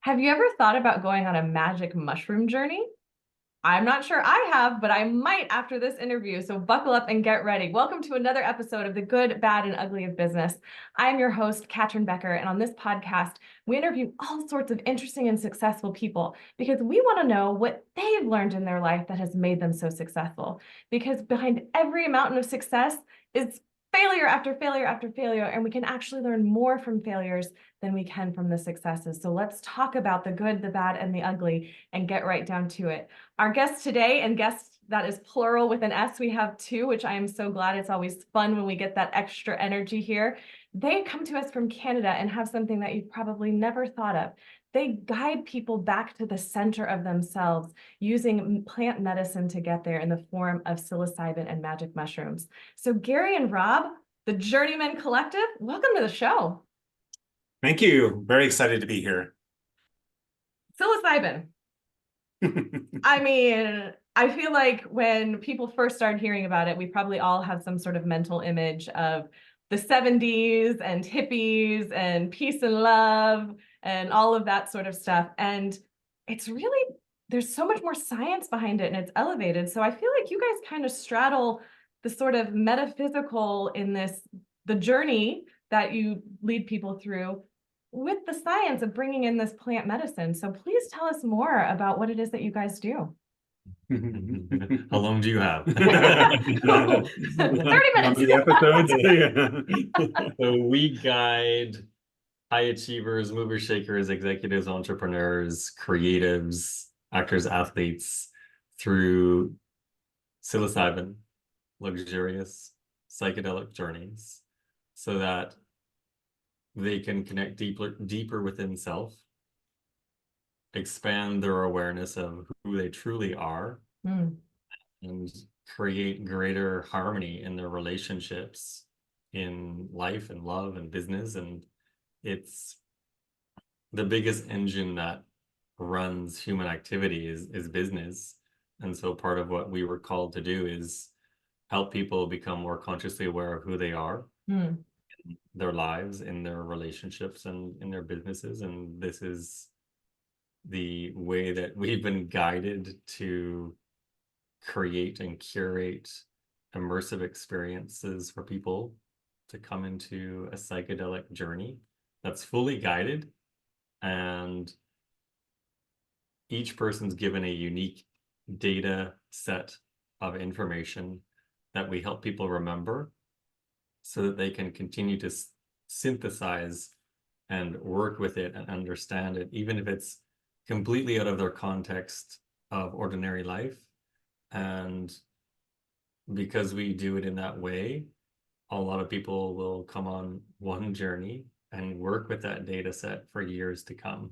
Have you ever thought about going on a magic mushroom journey? I'm not sure I have, but I might after this interview. So buckle up and get ready. Welcome to another episode of The Good, Bad, and Ugly of Business. I'm your host, Catryn Becker. And on this podcast, we interview all sorts of interesting and successful people because we want to know what they've learned in their life that has made them so successful. Because behind every mountain of success is failure after failure after failure. And we can actually learn more from failures than we can from the successes. So let's talk about the good, the bad, and the ugly and get right down to it. Our guest today, and guest that is plural with an S, we have two, which I am so glad. It's always fun when we get that extra energy here. They come to us from Canada and have something that you've probably never thought of. They guide people back to the center of themselves using plant medicine to get there in the form of psilocybin and magic mushrooms. So Gary and Rob, the Journeymen Collective, welcome to the show. Thank you. Very excited to be here. Psilocybin. I mean, I feel like when people first started hearing about it, we probably all have some sort of mental image of the 70s and hippies and peace and love and all of that sort of stuff. And it's really, there's so much more science behind it and it's elevated. So I feel like you guys kind of straddle the sort of metaphysical in this, the journey that you lead people through with the science of bringing in this plant medicine. So please tell us more about what it is that you guys do. How long do you have? 30 minutes. Episodes. So we guide high achievers, mover shakers, executives, entrepreneurs, creatives, actors, athletes through psilocybin, luxurious psychedelic journeys so that they can connect deeper within self, expand their awareness of who they truly are, and create greater harmony in their relationships, in life and love and business. And it's the biggest engine that runs human activity is business. And so part of what we were called to do is help people become more consciously aware of who they are, in their lives, in their relationships, and in their businesses. And this is the way that we've been guided to create and curate immersive experiences for people to come into a psychedelic journey that's fully guided, and each person's given a unique data set of information that we help people remember so that they can continue to synthesize and work with it and understand it, even if it's completely out of their context of ordinary life. And because we do it in that way, a lot of people will come on one journey and work with that data set for years to come.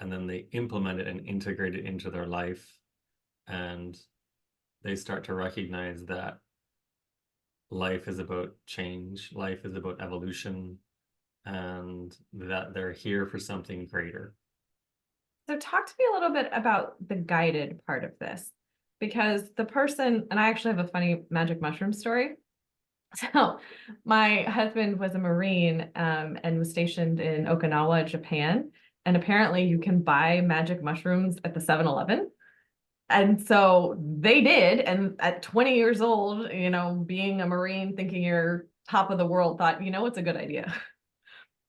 And then they implement it and integrate it into their life. And they start to recognize that life is about change, life is about evolution, and that they're here for something greater. So talk to me a little bit about the guided part of this, because the person, and I actually have a funny magic mushroom story. So my husband was a Marine and was stationed in Okinawa, Japan. And apparently you can buy magic mushrooms at the 7-Eleven. And so they did. And at 20 years old, you know, being a Marine, thinking you're top of the world, thought, you know, it's a good idea.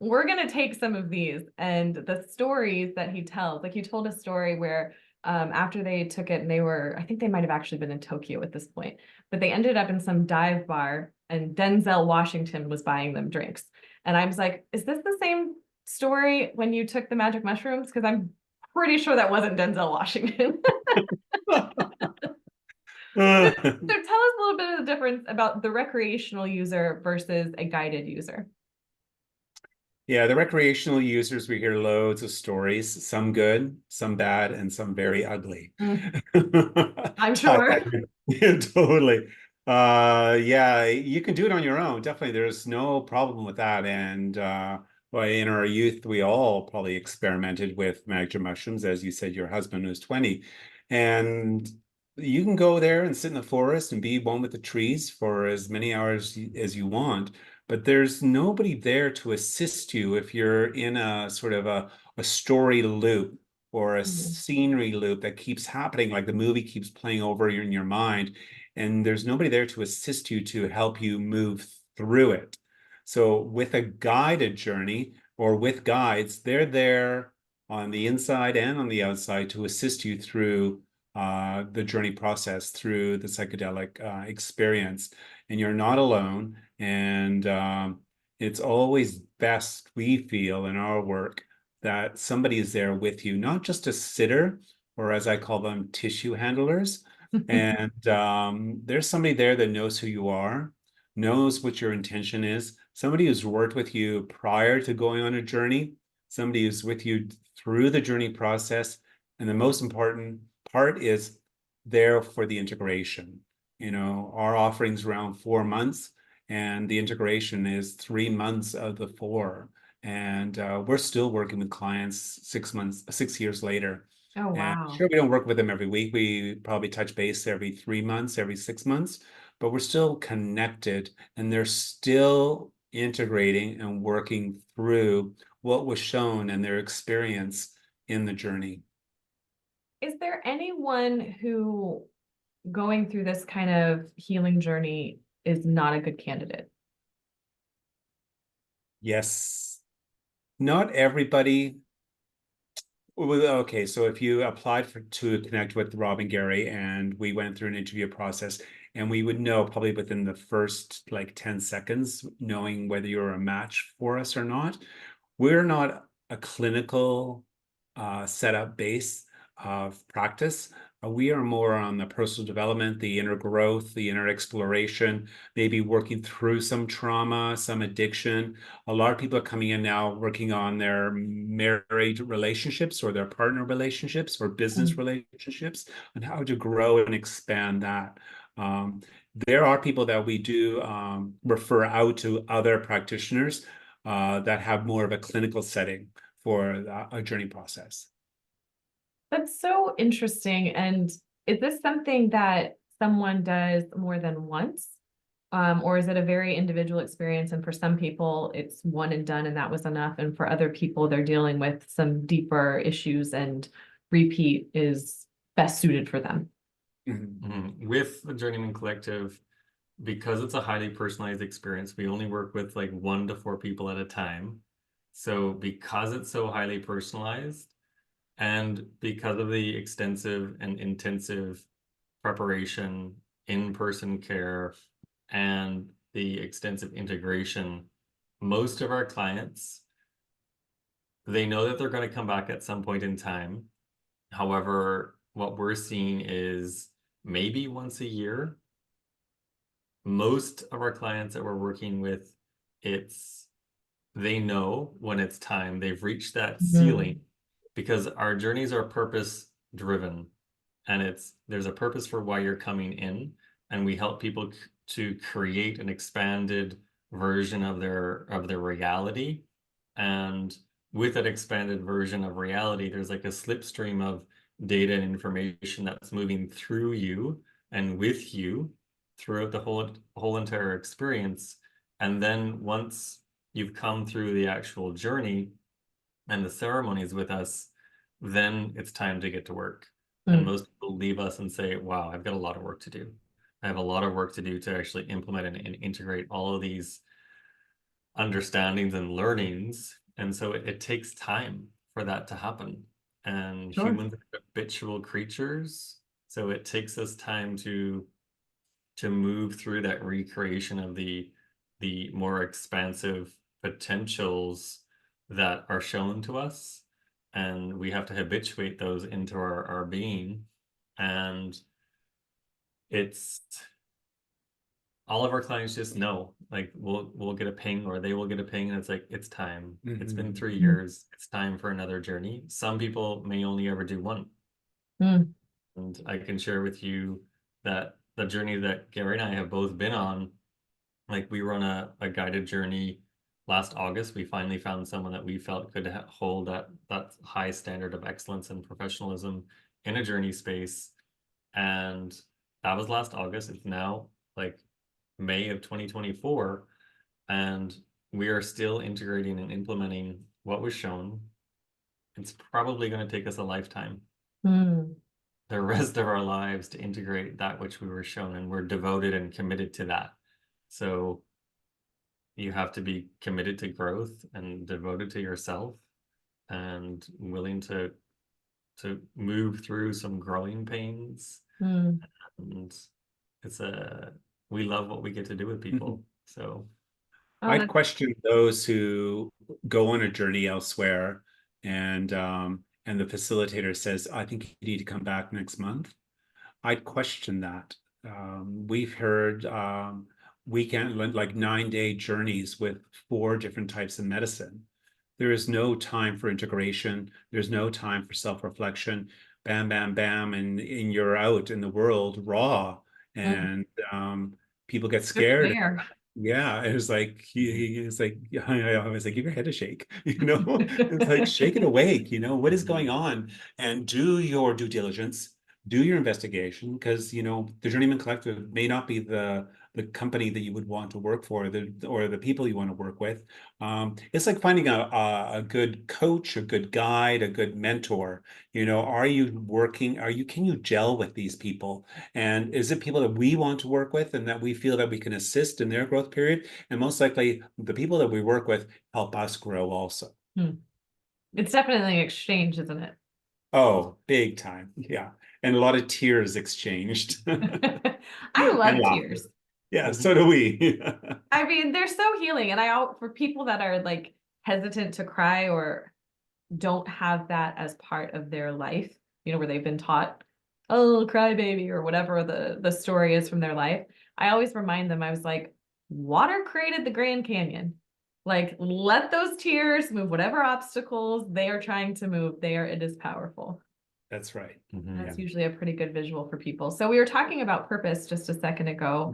We're going to take some of these. And the stories that he tells, like he told a story where after they took it and they were, I think they might have actually been in Tokyo at this point, but they ended up in some dive bar and Denzel Washington was buying them drinks. And I was like, is this the same story when you took the magic mushrooms? Because I'm pretty sure that wasn't Denzel Washington. So tell us a little bit of the difference about the recreational user versus a guided user. Yeah, the recreational users, we hear loads of stories, some good, some bad, and some very ugly. I'm sure. Yeah, totally. Yeah, you can do it on your own. Definitely, there's no problem with that. And well, in our youth, we all probably experimented with magic mushrooms. As you said, your husband was 20. And you can go there and sit in the forest and be one with the trees for as many hours as you want. but there's nobody there to assist you if you're in a sort of a story loop or a scenery loop that keeps happening, like the movie keeps playing over in your mind, and there's nobody there to assist you to help you move through it. So with a guided journey or with guides, they're there on the inside and on the outside to assist you through the journey process, through the psychedelic experience. And you're not alone. And it's always best, we feel in our work, that somebody is there with you, not just a sitter, or as I call them, tissue handlers. And there's somebody there that knows who you are, knows what your intention is, somebody who's worked with you prior to going on a journey, somebody who's with you through the journey process. And the most important part is there for the integration. You know, our offering's around 4 months, and the integration is 3 months of the 4. And we're still working with clients 6 years later. Oh, And wow. sure, we don't work with them every week. We probably touch base every 3 months, every 6 months, but we're still connected, and they're still integrating and working through what was shown and their experience in the journey. Is there anyone who going through this kind of healing journey is not a good candidate? Yes. Not everybody. Okay, so if you applied to connect with Rob and Gary, and we went through an interview process, and we would know probably within the first like 10 seconds, knowing whether you're a match for us or not. We're not a clinical setup base of practice. We are more on the personal development, the inner growth, the inner exploration, maybe working through some trauma, some addiction. A lot of people are coming in now working on their married relationships or their partner relationships or business relationships, and how to grow and expand that. There are people that we do refer out to other practitioners that have more of a clinical setting for a journey process. That's so interesting. And is this something that someone does more than once? Or is it a very individual experience? And for some people, it's one and done, and that was enough. And for other people, they're dealing with some deeper issues, and repeat is best suited for them. With the Journeymen Collective, because it's a highly personalized experience, we only work with like 1 to 4 people at a time. So because it's so highly personalized, and because of the extensive and intensive preparation, in-person care, and the extensive integration, most of our clients, they know that they're going to come back at some point in time. However, what we're seeing is maybe once a year. Most of our clients that we're working with, they know when it's time. They've reached that ceiling, because our journeys are purpose driven, and there's a purpose for why you're coming in, and we help people to create an expanded version of their reality. And with that expanded version of reality, there's like a slipstream of data and information that's moving through you and with you throughout the whole entire experience. And then once you've come through the actual journey and the ceremonies with us, then it's time to get to work. And most people leave us and say, wow, I've got a lot of work to do. I have a lot of work to do to actually implement and integrate all of these understandings and learnings. And so it takes time for that to happen. And humans are habitual creatures. So it takes us time to move through that recreation of the more expansive potentials that are shown to us, and we have to habituate those into our being. And it's all of our clients just know, like we'll get a ping, or they will get a ping, and it's like, it's time. It's been 3 years. It's time for another journey. Some people may only ever do one. And I can share with you that the journey that Gary and I have both been on, like we were on a guided journey last August. We finally found someone that we felt could hold that high standard of excellence and professionalism in a journey space. And that was last August. It's now like May of 2024. and we are still integrating and implementing what was shown. It's probably going to take us a lifetime, the rest of our lives, to integrate that which we were shown, and we're devoted and committed to that. So you have to be committed to growth and devoted to yourself and willing to move through some growing pains. And it's we love what we get to do with people. So I'd question those who go on a journey elsewhere and the facilitator says, I think you need to come back next month. I'd question that. We've heard weekend, like 9-day journeys with 4 different types of medicine. There is no time for integration. There's no time for self-reflection. Bam, bam, bam, and you're out in the world raw. And people get scared. Yeah, it was like he was like, I was like, give your head a shake, It's like, shake it awake, what is going on, and do your due diligence, do your investigation, because the Journeymen Collective may not be the company that you would want to work for, or the people you want to work with. It's like finding a good coach, a good guide, a good mentor. Are you working? Can you gel with these people? And is it people that we want to work with and that we feel that we can assist in their growth period? And most likely, the people that we work with help us grow also. It's definitely an exchange, isn't it? Oh, big time. Yeah. And a lot of tears exchanged. I love tears. Yeah, so do we. I mean, they're so healing. And for people that are like hesitant to cry or don't have that as part of their life, where they've been taught, oh, cry baby, or whatever the story is from their life, I always remind them, I was like, water created the Grand Canyon. Like, let those tears move whatever obstacles they are trying to move. It is powerful. That's right. That's usually a pretty good visual for people. So we were talking about purpose just a second ago.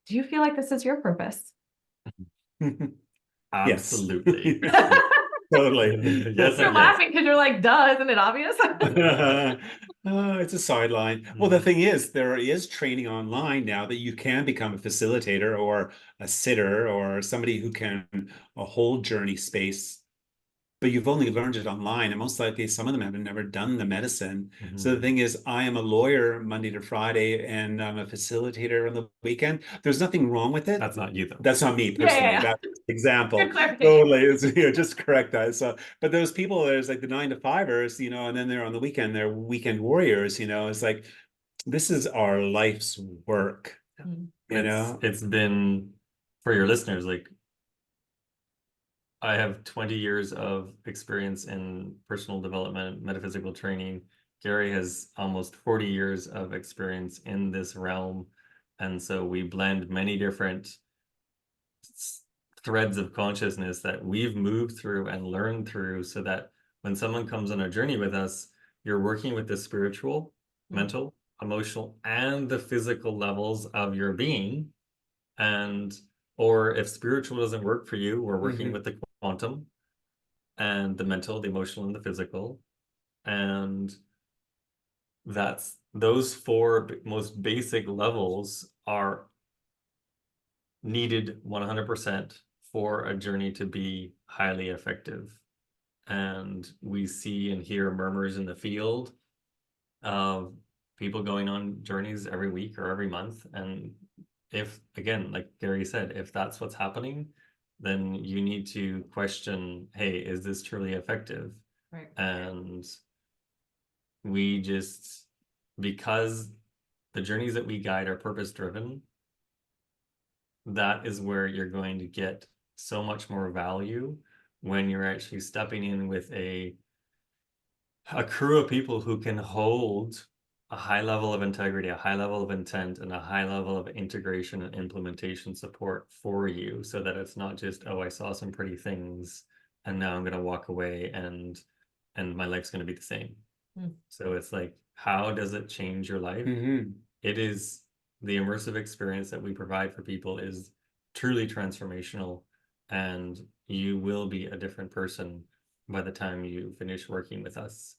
Do you feel like this is your purpose? Absolutely. Totally. Yes, you're laughing because you're like, duh, isn't it obvious? It's a sideline. Well, the thing is, there is training online now that you can become a facilitator or a sitter or somebody who can hold journey space, but you've only learned it online, and most likely some of them have never done the medicine. So the thing is, I am a lawyer Monday to Friday, and I'm a facilitator on the weekend. There's nothing wrong with it. That's not you, though. That's not me personally. That's an example. Totally. Just correct that. So, but those people, there's like the 9-to-5ers, and then they're on the weekend, they're weekend warriors. It's like, this is our life's work. It's been, for your listeners, like, I have 20 years of experience in personal development, metaphysical training. Gary has almost 40 years of experience in this realm. And so we blend many different threads of consciousness that we've moved through and learned through, so that when someone comes on a journey with us, you're working with the spiritual, mental, emotional, and the physical levels of your being. Or if spiritual doesn't work for you, we're working with the quantum and the mental, the emotional, and the physical. And those 4 most basic levels are needed 100% for a journey to be highly effective. And we see and hear murmurs in the field of people going on journeys every week or every month. And if, again, like Gary said, if that's what's happening, then you need to question, hey, is this truly effective? Right. And we just, because the journeys that we guide are purpose-driven, that is where you're going to get so much more value when you're actually stepping in with a crew of people who can hold a high level of integrity, a high level of intent, and a high level of integration and implementation support for you, so that it's not just, oh, I saw some pretty things and now I'm going to walk away and my life's going to be the same. So it's like, how does it change your life? It is the immersive experience that we provide for people is truly transformational, and you will be a different person by the time you finish working with us.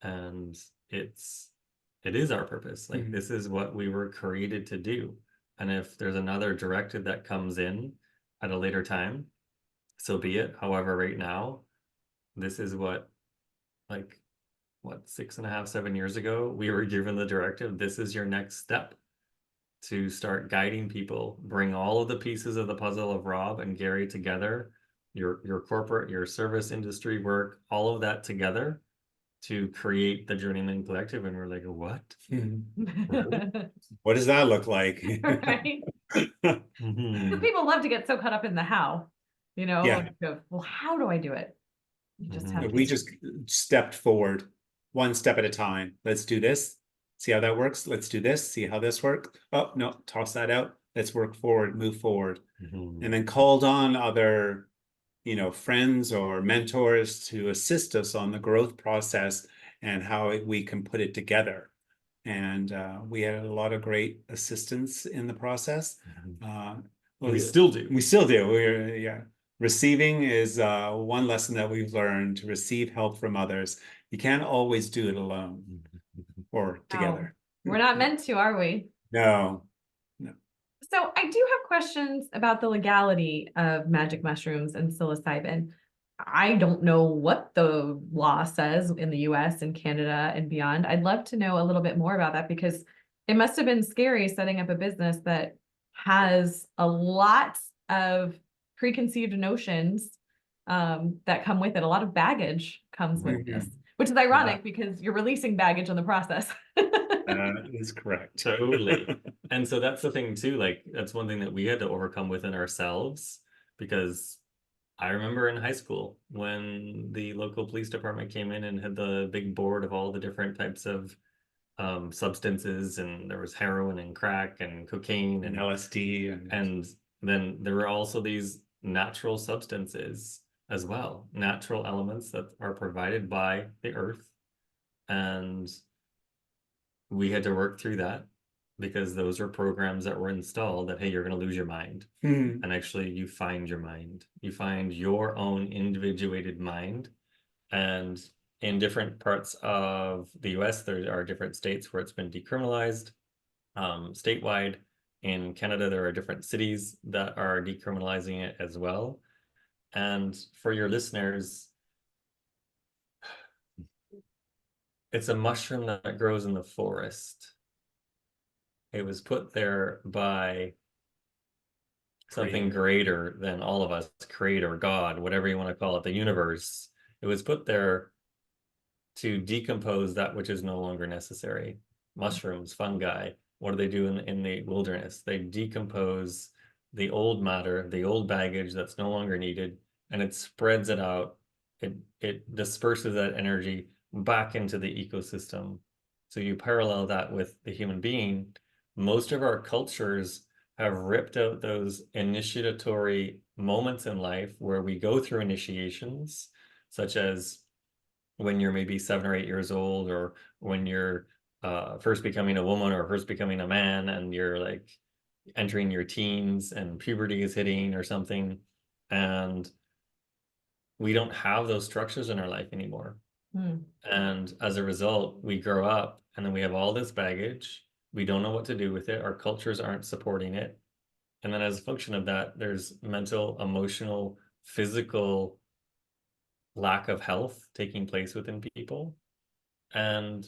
And it is our purpose. Like, this is what we were created to do. And if there's another directive that comes in at a later time, so be it. However, right now, this is what, like, what, 6.5, 7 years ago, we were given the directive, this is your next step to start guiding people, bring all of the pieces of the puzzle of Rob and Gary together, your corporate, your service industry work, all of that together to create the Journeymen Collective. And we're like, what? What does that look like? Right? Because people love to get so caught up in the how, you know, Yeah. of, well, how do I do it? You just have to. We just stepped forward one step at a time. Let's do this. See how that works. Let's do this. See how this works. Oh, no, toss that out. Let's work forward, move forward. And then called on other, you know, friends or mentors to assist us on the growth process and how we can put it together. And we had a lot of great assistance in the process. We still do. We still do. Yeah. Receiving is one lesson that we've learned, to receive help from others. You can't always do it alone or together. No, we're not meant to, are we? No. So I do have questions about the legality of magic mushrooms and psilocybin. I don't know what the law says in the US and Canada and beyond. I'd love to know a little bit more about that, because it must have been scary setting up a business that has a lot of preconceived notions that come with it. A lot of baggage comes with this, which is ironic because you're releasing baggage in the process. That is correct. Totally. And so that's the thing too, like that's one thing that we had to overcome within ourselves, because I remember in high school when the local police department came in and had the big board of all the different types of substances, and there was heroin and crack and cocaine and LSD and then there were also these natural substances as well, natural elements that are provided by the earth, and we had to work through that because those are programs that were installed that, hey, you're going to lose your mind. And actually you find your mind, you find your own individuated mind. And in different parts of the US, there are different states where it's been decriminalized statewide. In Canada, there are different cities that are decriminalizing it as well. And for your listeners, it's a mushroom that grows in the forest. It was put there by something greater than all of us, creator, God, whatever you want to call it, the universe. It was put there to decompose that which is no longer necessary. Mushrooms, fungi, what do they do in the wilderness? They decompose the old matter, the old baggage that's no longer needed, and it spreads it out. It disperses that energy back into the ecosystem. So you parallel that with the human being. Most of our cultures have ripped out those initiatory moments in life where we go through initiations, such as when you're maybe 7 or 8 years old, or when you're first becoming a woman or first becoming a man, and you're like entering your teens and puberty is hitting or something. And we don't have those structures in our life anymore. And as a result, we grow up and then we have all this baggage. We don't know what to do with it. Our cultures aren't supporting it. And then as a function of that, there's mental, emotional, physical lack of health taking place within people. And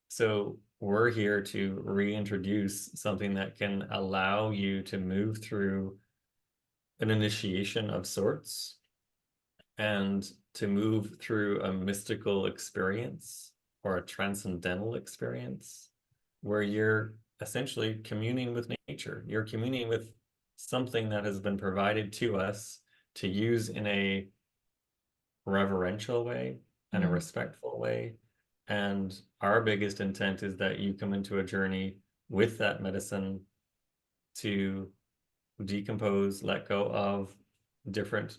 so we're here to reintroduce something that can allow you to move through an initiation of sorts and to move through a mystical experience or a transcendental experience where you're essentially communing with nature. You're communing with something that has been provided to us to use in a reverential way and a respectful way. And our biggest intent is that you come into a journey with that medicine to decompose, let go of different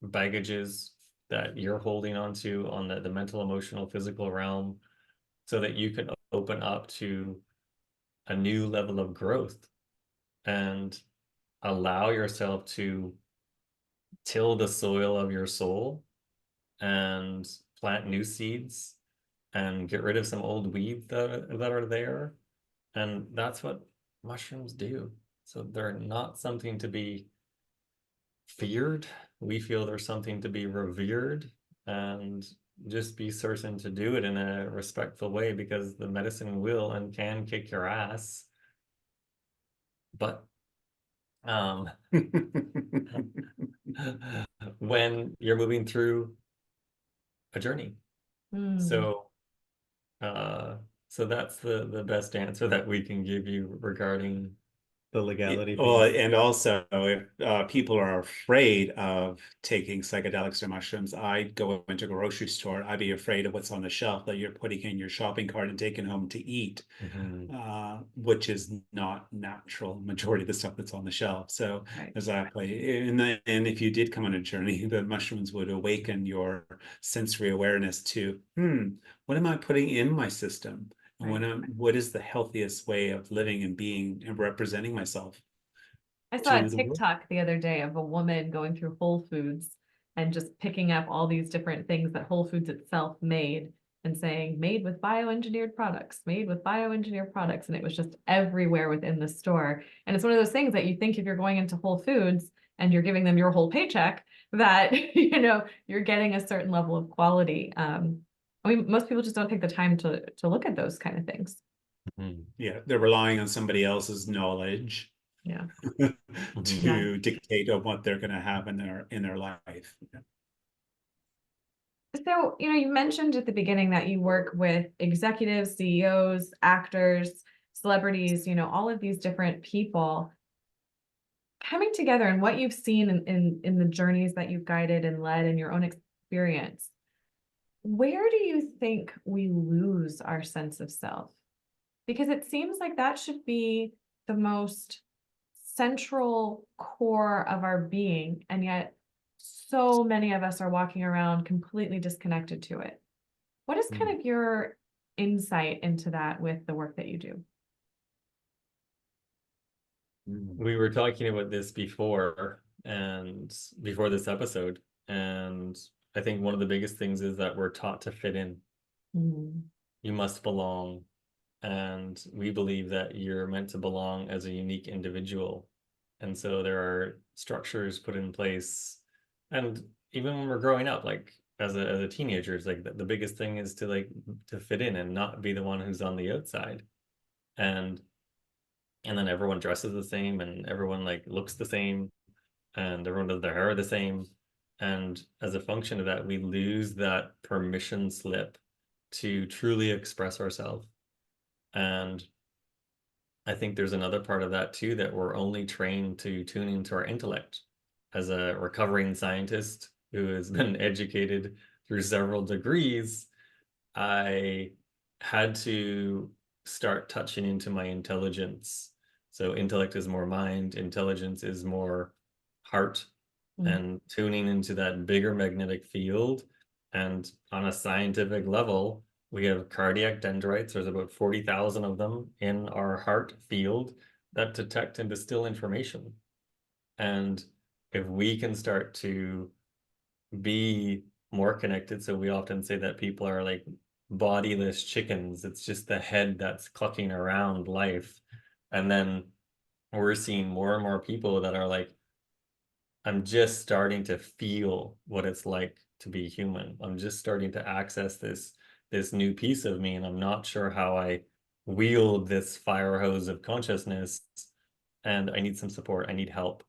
baggages that you're holding onto on the mental, emotional, physical realm, so that you can open up to a new level of growth and allow yourself to till the soil of your soul and plant new seeds and get rid of some old weeds that are there. And that's what mushrooms do. So they're not something to be feared. We feel there's something to be revered, and just be certain to do it in a respectful way, because the medicine will and can kick your ass. But when you're moving through a journey. So so that's the best answer that we can give you regarding the legality Well, piece. and also if people are afraid of taking psychedelics or mushrooms, I'd go into a grocery store. I'd be afraid of what's on the shelf that you're putting in your shopping cart and taking home to eat, which is not natural. Majority of the stuff that's on the shelf. So exactly, and if you did come on a journey, the mushrooms would awaken your sensory awareness to, what am I putting in my system? And what is the healthiest way of living and being and representing myself? I saw a TikTok the other day of a woman going through Whole Foods and just picking up all these different things that Whole Foods itself made and saying, made with bioengineered products, made with bioengineered products. And it was just everywhere within the store. And it's one of those things that you think if you're going into Whole Foods and you're giving them your whole paycheck, that, you're getting a certain level of quality. I mean, most people just don't take the time to look at those kind of things. Yeah, they're relying on somebody else's knowledge to dictate on what they're going to have in their life. So, you mentioned at the beginning that you work with executives, CEOs, actors, celebrities, all of these different people coming together, and what you've seen in the journeys that you've guided and led in your own experience. Where do you think we lose our sense of self? Because it seems like that should be the most central core of our being, and yet so many of us are walking around completely disconnected to it. What is kind of your insight into that with the work that you do? We were talking about this before this episode, and I think one of the biggest things is that we're taught to fit in. You must belong. And we believe that you're meant to belong as a unique individual. And so there are structures put in place. And even when we're growing up, like as a teenager, it's like the biggest thing is to fit in and not be the one who's on the outside. And then everyone dresses the same, and everyone looks the same, and everyone does their hair the same. And as a function of that, we lose that permission slip to truly express ourselves. And I think there's another part of that too, that we're only trained to tune into our intellect. As a recovering scientist who has been educated through several degrees, I had to start touching into my intelligence. So intellect is more mind, intelligence is more heart, and tuning into that bigger magnetic field. And on a scientific level, we have cardiac dendrites. There's about 40,000 of them in our heart field that detect and distill information. And if we can start to be more connected, so we often say that people are like bodiless chickens. It's just the head that's clucking around life. And then we're seeing more and more people that are like, I'm just starting to feel what it's like to be human. I'm just starting to access this new piece of me, and I'm not sure how I wield this fire hose of consciousness, and I need some support. I need help.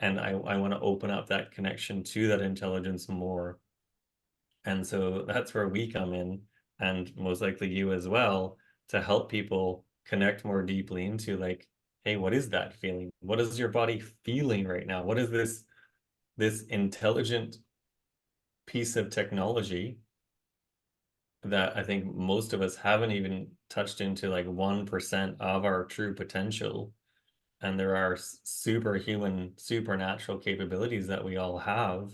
And I want to open up that connection to that intelligence more. And so that's where we come in, and most likely you as well, to help people connect more deeply into hey, what is that feeling? What is your body feeling right now? What is this intelligent piece of technology that I think most of us haven't even touched into 1% of our true potential. And there are superhuman, supernatural capabilities that we all have.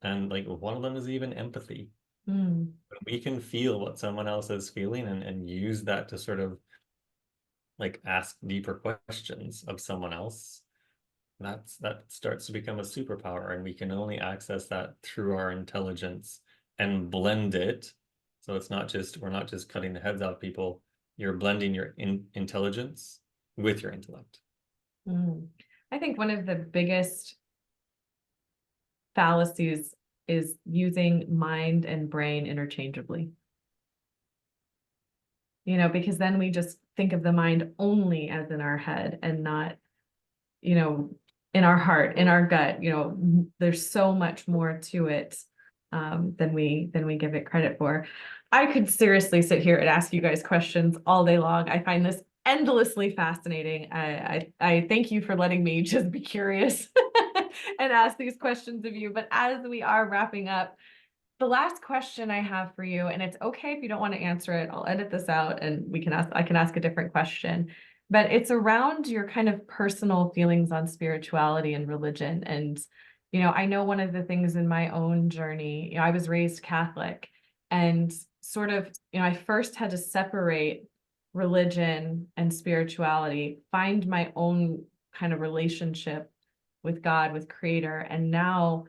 And one of them is even empathy. We can feel what someone else is feeling and use that to sort of ask deeper questions of someone else. That starts to become a superpower, and we can only access that through our intelligence and blend it. So we're not just cutting the heads off people. You're blending your intelligence with your intellect. I think one of the biggest fallacies is using mind and brain interchangeably. You know, because then we just think of the mind only as in our head and not, you know, in our heart, in our gut. You know, there's so much more to it than we give it credit for. I could seriously sit here and ask you guys questions all day long. I find this endlessly fascinating. I thank you for letting me just be curious and ask these questions of you. But as we are wrapping up, the last question I have for you, and it's okay if you don't want to answer it, I'll edit this out and I can ask a different question, but it's around your kind of personal feelings on spirituality and religion. And, you know, I know one of the things in my own journey, you know, I was raised Catholic, and sort of, you know, I first had to separate religion and spirituality, find my own kind of relationship with God, with Creator. And now,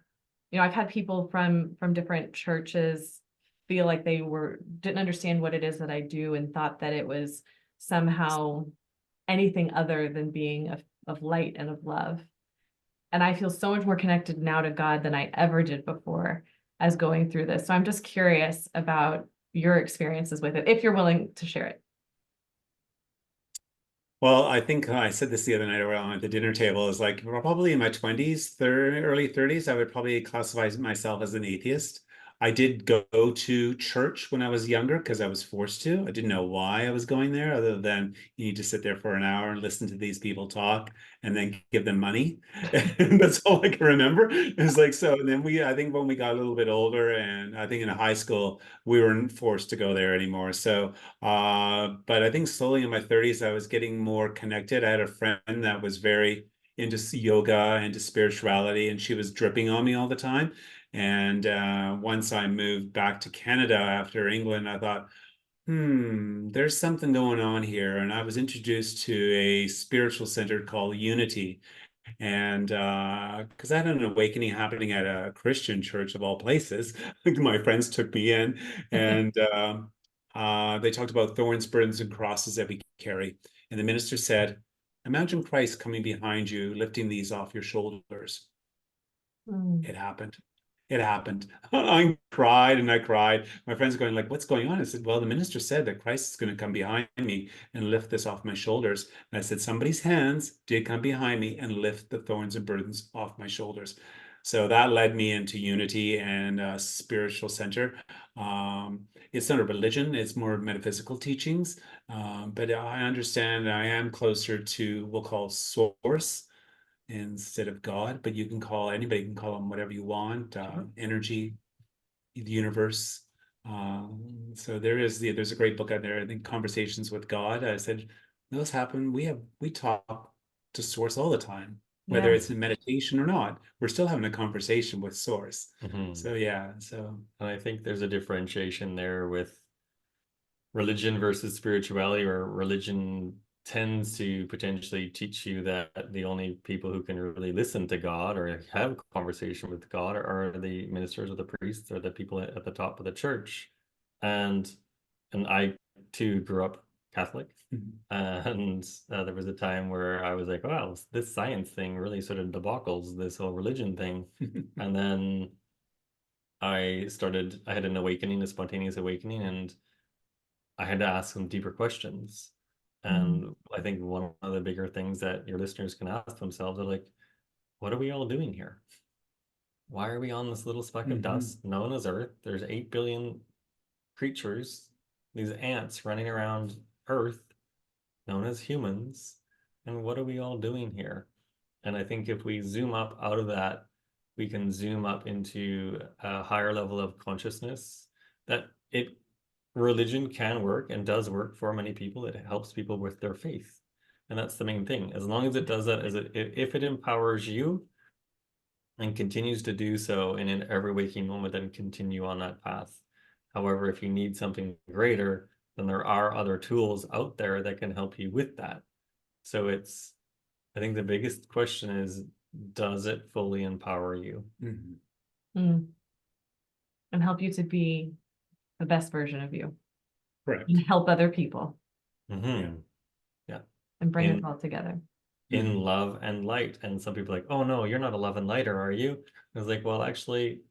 you know, I've had people from different churches feel like they didn't understand what it is that I do and thought that it was somehow anything other than being of light and of love. And I feel so much more connected now to God than I ever did before as going through this. So I'm just curious about your experiences with it, if you're willing to share it. Well, I think I said this the other night around at the dinner table, is like probably in my 20s, early 30s, I would probably classify myself as an atheist. I did go to church when I was younger because I was forced to. I didn't know why I was going there, other than you need to sit there for an hour and listen to these people talk and then give them money. And that's all I can remember. It's like, so, and then I think when we got a little bit older, and I think in high school, we weren't forced to go there anymore. So but I think slowly in my 30s, I was getting more connected. I had a friend that was very into yoga, into spirituality, and she was dripping on me all the time. And once I moved back to Canada after England, I thought, there's something going on here. And I was introduced to a spiritual center called Unity. And because I had an awakening happening at a Christian church of all places, my friends took me in, and they talked about thorns, burdens, and crosses that we carry. And the minister said, imagine Christ coming behind you, lifting these off your shoulders. It happened. It happened. I cried and I cried. My friends are going like, what's going on? I said, well, the minister said that Christ is going to come behind me and lift this off my shoulders. And I said, somebody's hands did come behind me and lift the thorns and burdens off my shoulders. So that led me into Unity and a spiritual center. It's not a religion, it's more metaphysical teachings. But I understand I am closer to, we'll call source instead of God, but anybody can call them whatever you want, energy, the universe. So there's a great book out there, I think, Conversations with God. I said, those happen. We talk to source all the time, whether it's in meditation or not. We're still having a conversation with source. So yeah. So and I think there's a differentiation there with religion versus spirituality, where religion tends to potentially teach you that the only people who can really listen to God or have a conversation with God are the ministers or the priests or the people at the top of the church. And I too grew up Catholic. And there was a time where I was like, wow, this science thing really sort of debacles this whole religion thing. And then I had an awakening, a spontaneous awakening, and I had to ask some deeper questions. And I think one of the bigger things that your listeners can ask themselves are like, what are we all doing here? Why are we on this little speck of dust known as Earth? There's 8 billion creatures, these ants running around Earth, known as humans. And what are we all doing here? And I think if we zoom up out of that, we can zoom up into a higher level of consciousness that religion can work and does work for many people. It helps people with their faith. And that's the main thing. As long as it does that, if it empowers you and continues to do so in every waking moment, then continue on that path. However, if you need something greater, then there are other tools out there that can help you with that. So I think the biggest question is, does it fully empower you? And help you to be the best version of you. Correct. And help other people. Yeah. And bring it all together. in love and light. And some people are like, oh no, you're not a love and lighter, are you? I was like, well, actually,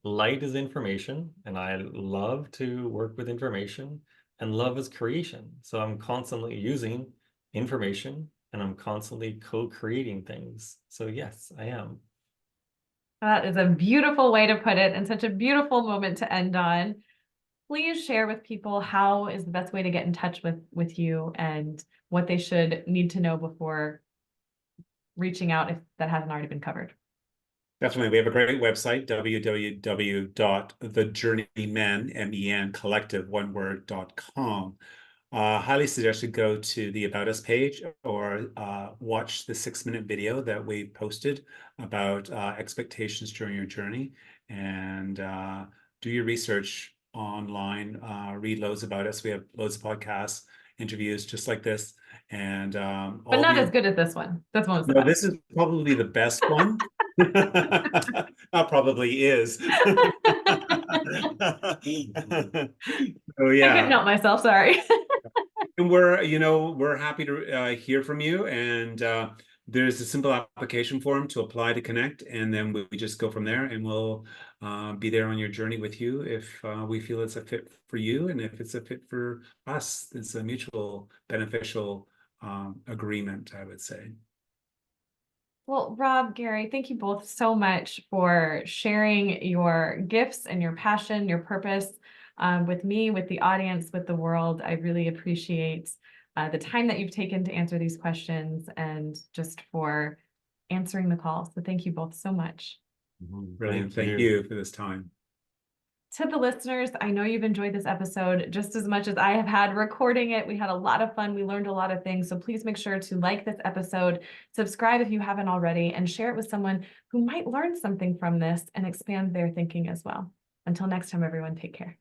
light is information, and I love to work with information, and love is creation. So I'm constantly using information, and I'm constantly co-creating things. So yes, I am. That is a beautiful way to put it, and such a beautiful moment to end on. Please share with people how is the best way to get in touch with you, and what they should need to know before reaching out if that hasn't already been covered. Definitely. We have a great website, www.thejourneymen collective.com. Highly suggest you go to the About Us page, or watch the 6-minute video that we posted about expectations during your journey, and do your research online, read loads about us. We have loads of podcasts, interviews just like this, and but not as good as this one. This one was the no, best. this is probably the best one. That probably is. Oh I yeah. couldn't help myself, sorry. And we're happy to hear from you. And there's a simple application form to apply to connect, and then we just go from there, and we'll be there on your journey with you if we feel it's a fit for you, and if it's a fit for us. It's a mutual beneficial agreement, I would say. Well, Rob, Gary, thank you both so much for sharing your gifts and your passion, your purpose with me, with the audience, with the world. I really appreciate the time that you've taken to answer these questions, and just for answering the call. So thank you both so much. Brilliant. Thank you for this time. To the listeners, I know you've enjoyed this episode just as much as I have had recording it. We had a lot of fun. We learned a lot of things. So please make sure to like this episode, subscribe if you haven't already, and share it with someone who might learn something from this and expand their thinking as well. Until next time, everyone, take care.